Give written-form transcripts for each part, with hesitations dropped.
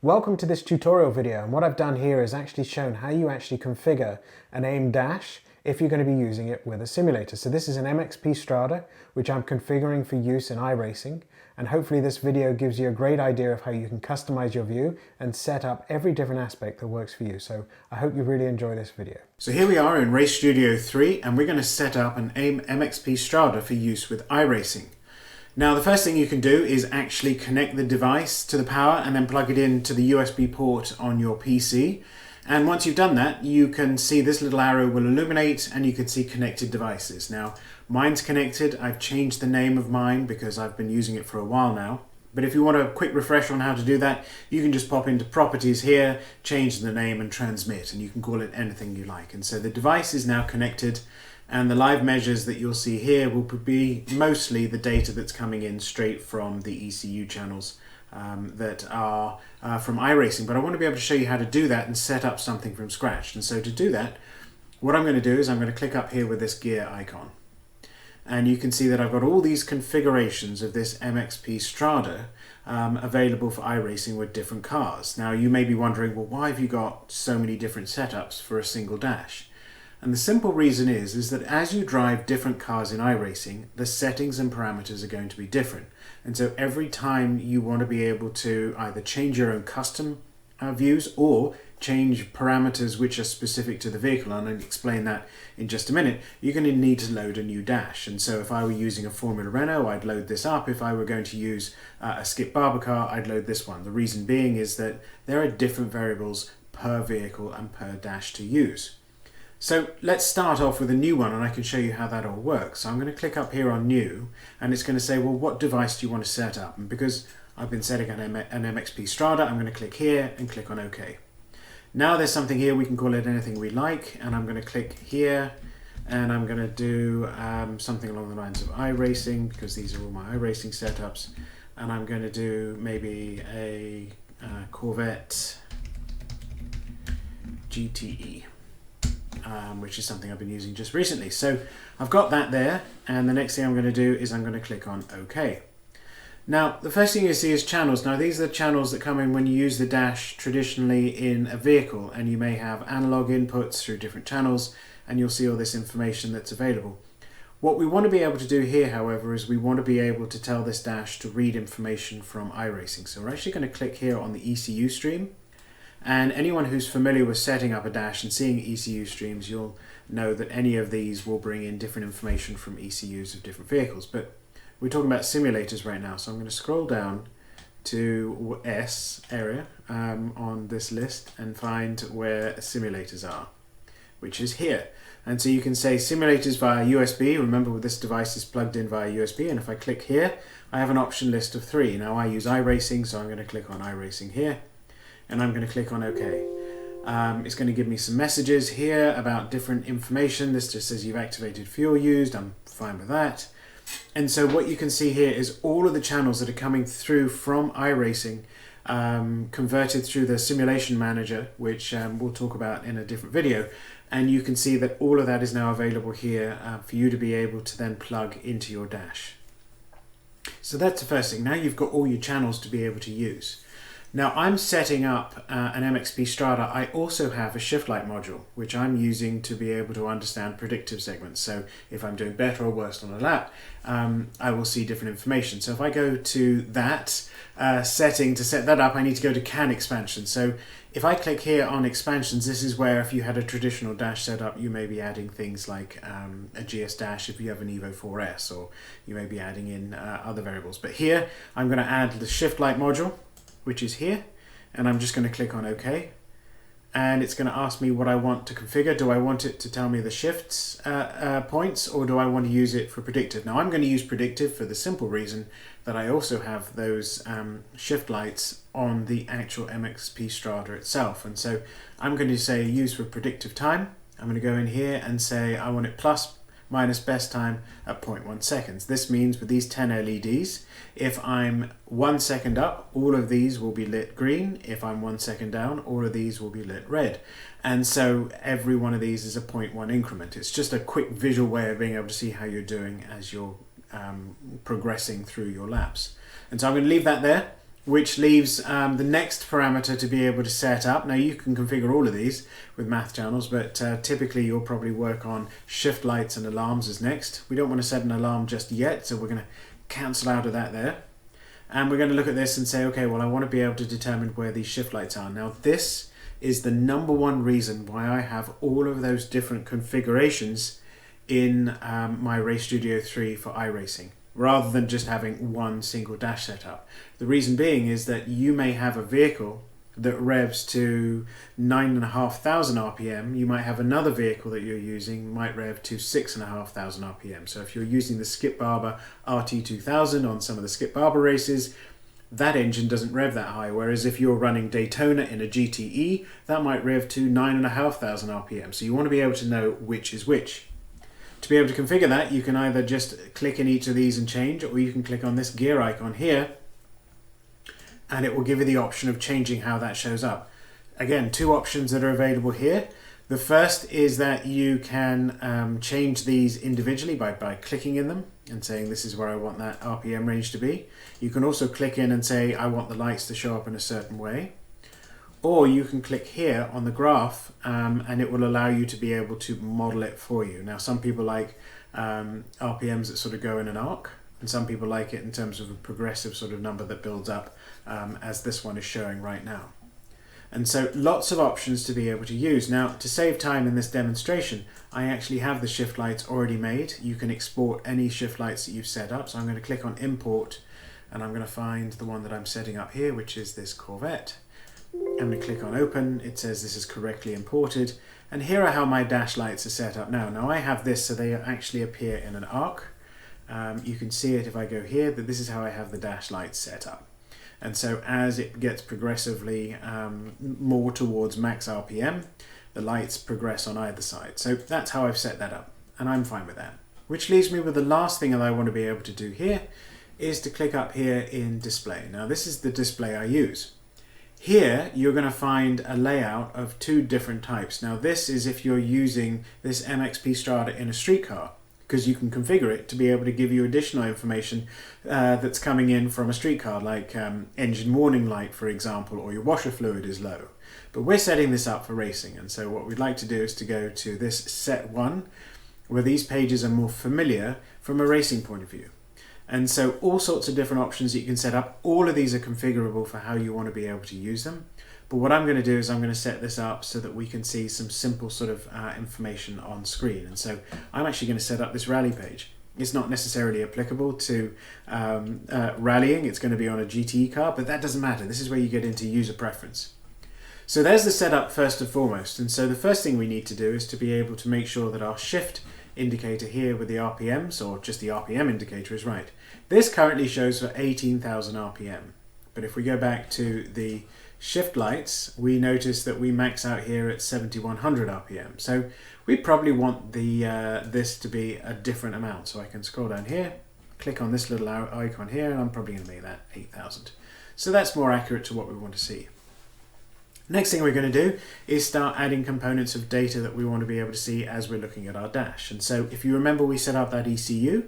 Welcome to this tutorial video, and what I've done here is actually shown how you actually configure an aim dash if you're going to be using it with a simulator. So this is an MXP Strada which I'm configuring for use in iRacing, and hopefully this video gives you a great idea of how you can customize your view and set up every different aspect that works for you. So I hope you really enjoy this video. So here we are in Race Studio 3 and we're going to set up an AIM MXP Strada for use with iRacing. Now the first thing you can do is actually connect the device to the power and then plug it into the USB port on your PC. And once you've done that, you can see this little arrow will illuminate and you can see connected devices. Now mine's connected. I've changed the name of mine because I've been using it for a while now. But if you want a quick refresher on how to do that, you can just pop into properties here, change the name and transmit, and you can call it anything you like. And so the device is now connected, and the live measures that you'll see here will be mostly the data that's coming in straight from the ECU channels that are from iRacing. But I want to be able to show you how to do that and set up something from scratch. And so to do that, what I'm going to do is I'm going to click up here with this gear icon. And you can see that I've got all these configurations of this MXP Strada available for iRacing with different cars. Now you may be wondering, well, why have you got so many different setups for a single dash? And the simple reason is that as you drive different cars in iRacing, the settings and parameters are going to be different. And so every time you want to be able to either change your own custom views or change parameters which are specific to the vehicle, and I'll explain that in just a minute, you're going to need to load a new dash. And so if I were using a Formula Renault, I'd load this up. If I were going to use a Skip Barber car, I'd load this one. The reason being is that there are different variables per vehicle and per dash to use. So let's start off with a new one and I can show you how that all works. So I'm going to click up here on new and it's going to say, well, what device do you want to set up? And because I've been setting an MXP Strada, I'm going to click here and click on OK. Now there's something here, we can call it anything we like, and I'm going to click here and I'm going to do something along the lines of iRacing because these are all my iRacing setups, and I'm going to do maybe a Corvette GTE. Which is something I've been using just recently. So I've got that there, and the next thing I'm going to do is I'm going to click on OK. Now the first thing you see is channels. Now these are the channels that come in when you use the dash traditionally in a vehicle, and you may have analog inputs through different channels and you'll see all this information that's available. What we want to be able to do here, however, is we want to be able to tell this dash to read information from iRacing. So we're actually going to click here on the ECU stream. And anyone who's familiar with setting up a dash and seeing ECU streams, you'll know that any of these will bring in different information from ECUs of different vehicles. But we're talking about simulators right now, so I'm going to scroll down to S area on this list and find where simulators are, which is here. And so you can say simulators via USB. Remember, this device is plugged in via USB, and if I click here, I have an option list of 3. Now I use iRacing, so I'm going to click on iRacing here. And I'm going to click on OK. It's going to give me some messages here about different information. This just says you've activated fuel used. I'm fine with that. And so what you can see here is all of the channels that are coming through from iRacing converted through the simulation manager, which we'll talk about in a different video. And you can see that all of that is now available here for you to be able to then plug into your dash. So that's the first thing. Now you've got all your channels to be able to use. Now I'm setting up an MXP Strada. I also have a shift light module, which I'm using to be able to understand predictive segments. So if I'm doing better or worse on a lap, I will see different information. So if I go to that setting to set that up, I need to go to CAN expansion. So if I click here on expansions, this is where if you had a traditional dash setup, you may be adding things like a GS dash if you have an Evo 4S, or you may be adding in other variables. But here I'm going to add the shift light module, which is here, and I'm just going to click on OK, and it's going to ask me what I want to configure. Do I want it to tell me the shifts points, or do I want to use it for predictive? Now I'm going to use predictive for the simple reason that I also have those shift lights on the actual MXP Strada itself, and so I'm going to say use for predictive time. I'm going to go in here and say I want it plus minus best time at 0.1 seconds. This means with these 10 LEDs, if I'm 1 second up, all of these will be lit green. If I'm 1 second down, all of these will be lit red. And so every one of these is a 0.1 increment. It's just a quick visual way of being able to see how you're doing as you're progressing through your laps. And so I'm going to leave that there. which leaves the next parameter to be able to set up. Now you can configure all of these with math channels, but typically you'll probably work on shift lights and alarms as next. We don't want to set an alarm just yet, so we're going to cancel out of that there. And we're going to look at this and say, okay, well, I want to be able to determine where these shift lights are. Now this is the number one reason why I have all of those different configurations in my Race Studio 3 for iRacing, rather than just having one single dash set up. The reason being is that you may have a vehicle that revs to 9,500 RPM. You might have another vehicle that you're using might rev to 6,500 RPM. So if you're using the Skip Barber RT2000 on some of the Skip Barber races, that engine doesn't rev that high. Whereas if you're running Daytona in a GTE, that might rev to 9,500 RPM. So you want to be able to know which is which. To be able to configure that, you can either just click in each of these and change, or you can click on this gear icon here, and it will give you the option of changing how that shows up. Again, two options that are available here. The first is that you can change these individually by clicking in them and saying this is where I want that RPM range to be. You can also click in and say I want the lights to show up in a certain way. Or you can click here on the graph and it will allow you to be able to model it for you. Now some people like RPMs that sort of go in an arc, and some people like it in terms of a progressive sort of number that builds up as this one is showing right now. And so lots of options to be able to use. Now to save time in this demonstration, I actually have the shift lights already made. You can export any shift lights that you've set up. So I'm going to click on import and I'm going to find the one that I'm setting up here, which is this Corvette. I'm going to click on open. It says this is correctly imported, and here are how my dash lights are set up now. Now I have this so they actually appear in an arc. You can see it if I go here, that this is how I have the dash lights set up. And so as it gets progressively more towards max RPM, the lights progress on either side. So that's how I've set that up, and I'm fine with that. Which leaves me with the last thing that I want to be able to do here is to click up here in display. Now this is the display I use. Here you're going to find a layout of two different types. Now this is if you're using this MXP Strada in a street car, because you can configure it to be able to give you additional information that's coming in from a street car, like engine warning light, for example, or your washer fluid is low. But we're setting this up for racing, and so what we'd like to do is to go to this set 1, where these pages are more familiar from a racing point of view. And so all sorts of different options that you can set up. All of these are configurable for how you want to be able to use them. But what I'm going to do is I'm going to set this up so that we can see some simple sort of information on screen. And so I'm actually going to set up this rally page. It's not necessarily applicable to rallying. It's going to be on a GTE car, but that doesn't matter. This is where you get into user preference. So there's the setup first and foremost. And so the first thing we need to do is to be able to make sure that our shift indicator here with the RPMs, or just the RPM indicator, is right. This currently shows for 18,000 RPM, but if we go back to the shift lights, we notice that we max out here at 7,100 RPM. So we probably want the this to be a different amount. So I can scroll down here, click on this little icon here, and I'm probably going to make that 8,000. So that's more accurate to what we want to see. Next thing we're going to do is start adding components of data that we want to be able to see as we're looking at our dash. And so if you remember, we set up that ECU.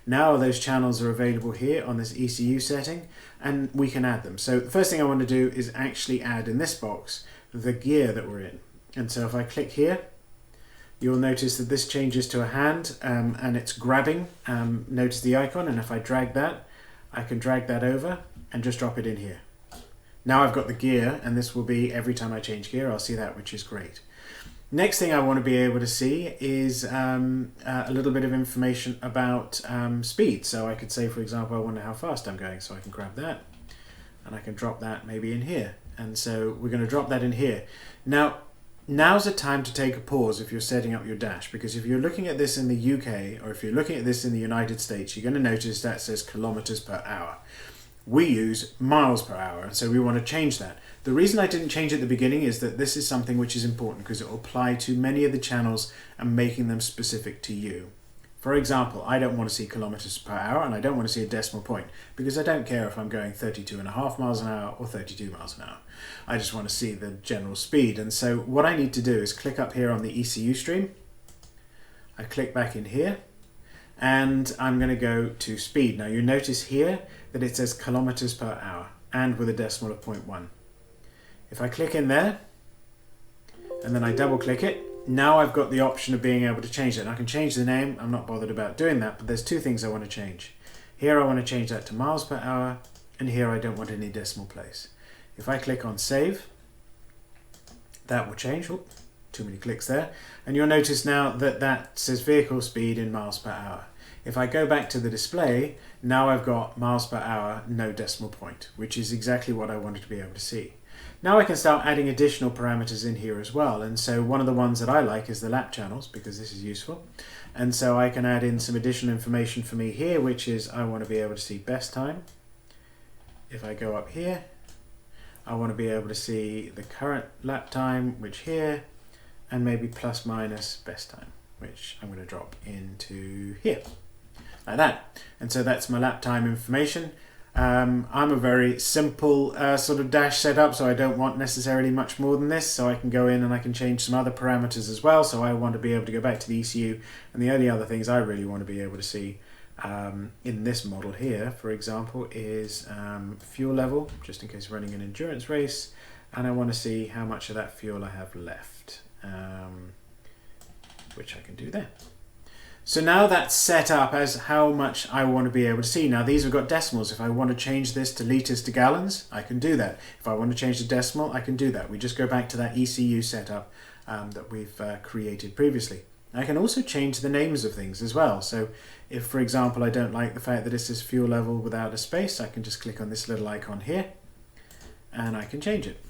Now those channels are available here on this ECU setting, and we can add them. So the first thing I want to do is actually add in this box the gear that we're in. And so if I click here, you'll notice that this changes to a hand and it's grabbing. Notice the icon, and if I drag that, I can drag that over and just drop it in here. Now I've got the gear, and this will be every time I change gear, I'll see that, which is great. Next thing I want to be able to see is a little bit of information about speed. So I could say, for example, I wonder how fast I'm going, so I can grab that and I can drop that maybe in here. And so we're going to drop that in here. Now's a time to take a pause if you're setting up your dash, because if you're looking at this in the UK, or if you're looking at this in the United States, you're going to notice that says kilometers per hour. We use miles per hour, and so we want to change that. The reason I didn't change at the beginning is that this is something which is important because it will apply to many of the channels and making them specific to you. For example, I don't want to see kilometers per hour, and I don't want to see a decimal point because I don't care if I'm going 32.5 miles an hour or 32 miles an hour. I just want to see the general speed. And so what I need to do is click up here on the ECU stream. I click back in here, and I'm going to go to speed. Now you notice here that it says kilometers per hour. and with a decimal of 0.1. If I click in there, and then I double click it, now I've got the option of being able to change it. And I can change the name, I'm not bothered about doing that, but there's two things I want to change. Here I want to change that to miles per hour, and here I don't want any decimal place. If I click on save, that will change. Oop, too many clicks there. And you'll notice now that that says vehicle speed in miles per hour. If I go back to the display, now I've got miles per hour, no decimal point, which is exactly what I wanted to be able to see. Now I can start adding additional parameters in here as well. And so one of the ones that I like is the lap channels, because this is useful. And so I can add in some additional information for me here, which is I want to be able to see best time. If I go up here, I want to be able to see the current lap time, which here, and maybe plus minus best time, which I'm going to drop into here, like that. And so that's my lap time information. I'm a very simple sort of dash setup, so I don't want necessarily much more than this, so I can go in and I can change some other parameters as well. So I want to be able to go back to the ECU, and the only other things I really want to be able to see in this model here, for example, is fuel level, just in case running an endurance race, and I want to see how much of that fuel I have left, which I can do there. So now that's set up as how much I want to be able to see. Now these have got decimals. If I want to change this to litres to gallons, I can do that. If I want to change the decimal, I can do that. We just go back to that ECU setup that we've created previously. I can also change the names of things as well. So if, for example, I don't like the fact that it says fuel level without a space, I can just click on this little icon here and I can change it.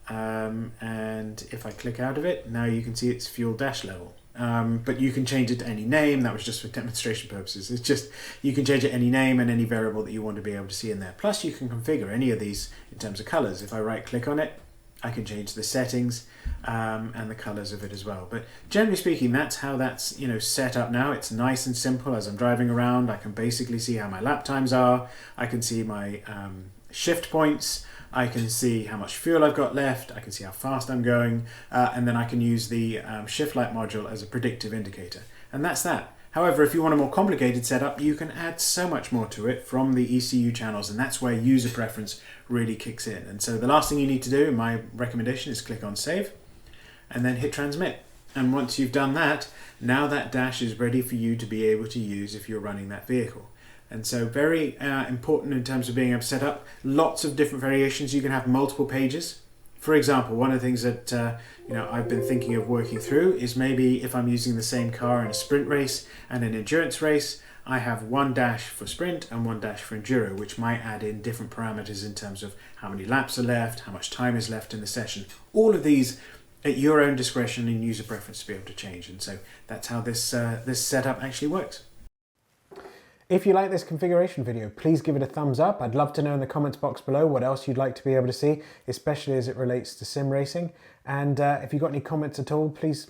And if I click out of it, now you can see it's fuel dash level. But you can change it to any name. That was just for demonstration purposes. It's just, you can change it any name and any variable that you want to be able to see in there. Plus you can configure any of these in terms of colors. If I right click on it, I can change the settings and the colors of it as well. But generally speaking, that's how that's set up now. It's nice and simple. As I'm driving around, I can basically see how my lap times are. I can see my shift points. I can see how much fuel I've got left. I can see how fast I'm going. And then I can use the shift light module as a predictive indicator. And that's that. However, if you want a more complicated setup, you can add so much more to it from the ECU channels, and that's where user preference really kicks in. And so the last thing you need to do, my recommendation, is click on save and then hit transmit. And once you've done that, now that dash is ready for you to be able to use if you're running that vehicle. And so very important in terms of being able to set up lots of different variations. You can have multiple pages. For example, one of the things that I've been thinking of working through is maybe if I'm using the same car in a sprint race and an endurance race, I have one dash for sprint and one dash for enduro, which might add in different parameters in terms of how many laps are left, how much time is left in the session. All of these at your own discretion and user preference to be able to change. And so that's how this setup actually works. If you like this configuration video, please give it a thumbs up. I'd love to know in the comments box below what else you'd like to be able to see, especially as it relates to sim racing. And if you've got any comments at all, please...